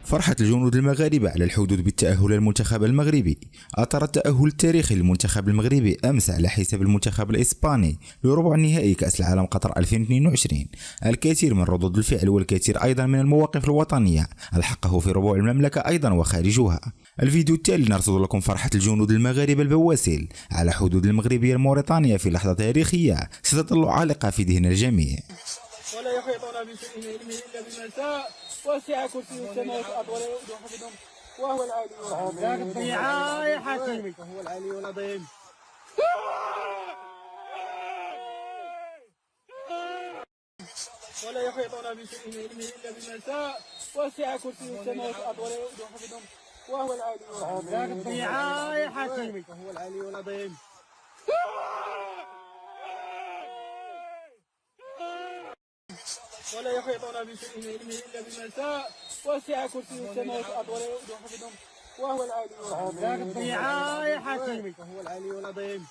فرحة الجنود المغاربة على الحدود بالتأهل المنتخب المغربي. أثر التأهل التاريخي للمنتخب المغربي أمس على حساب المنتخب الإسباني لربع نهائي كأس العالم قطر 2022. الكثير من ردود الفعل والكثير أيضا من المواقف الوطنية ألحقه في ربوع المملكة أيضا وخارجها. الفيديو التالي نرصد لكم فرحة الجنود المغاربة البواسل على حدود المغربية الموريتانية في لحظة تاريخية ستظل عالقة في ذهن الجميع. ولا يحيطون بشيء من علمه الا بما شاء وسع كرسيه السماوات والارض ولا يؤوده حفظهم وهو العلي العظيم. يا حكيمي وهو العلي العظيم. ولا يحيطون بشيء من علمه الا بما شاء وسع كرسيه السماوات والارض ولا يؤوده حفظهم وهو العلي العظيم. يا حكيمي وهو العلي العظيم. ولا يحيطون بشيء من علمه الا بما شاء وسع كرسيه السماوات والارض ولا يؤوده حفظهم وهو العلي العظيم. يا حكيمي وهو العلي العظيم.